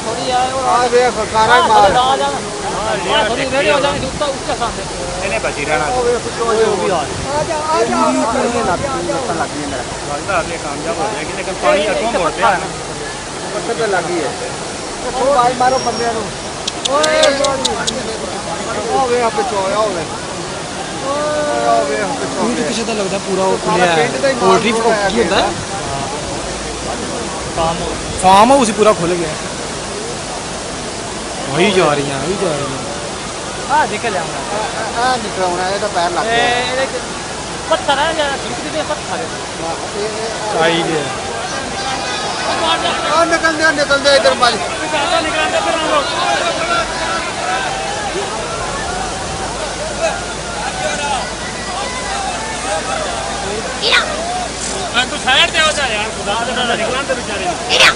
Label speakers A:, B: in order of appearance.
A: थोड़ी आए और
B: आ वे कारा मार
A: आ जा थोड़ी रेडी हो जाएंगे उसके सामने
C: ਇਹਨੇ ਬਚੀ ਰਹਿਣਾ
B: ओ वे वो भी आ जा आ जा
C: ਲੱਗਦਾ ਅਗਲੇ ਕਾਮਯਾਬ ਹੋ ਜਾਏਗੀ ਲੇਕਿਨ ਪਾਣੀ ਅੱਗੋਂ ਮੁੜ ਪਿਆ ਨਾ
B: पत्थर पे लगी है ओ भाई मारो बंदे नु ओए ओ वे पे चोया ओ वे ओ वे पे
D: ਉਹ ਕਿਸੇ ਦਾ ਲੱਗਦਾ ਪੂਰਾ ਉਹ ਖੁੱਲਿਆ ਪੋਲਟਰੀ ਕੀ ਹੁੰਦਾ ਫਾਰਮ ਹਾਊਸ ਹੀ ਪੂਰਾ ਖੁੱਲ ਗਿਆ ਵਹੀ ਜਾ ਰਹੀਆਂ ਵਹੀ ਜਾ ਰਹੀਆਂ
A: आ निकल आऊंगा
B: आ निकलना है तो पैर लग गया
A: ए पत्थर है या खिड़की पे पत्थर है
D: ਕਾਈ ਦੇ
B: आ निकल दे इधर माली
C: ਤੂੰ ਸਾਈਡ ਤੇ ਹੋ ਜਾ ਯਾਰ ਖੁਦਾ ਦੇ ਨਾਲ ਨਿਕਲਣ ਤੇ ਵਿਚਾਰੇ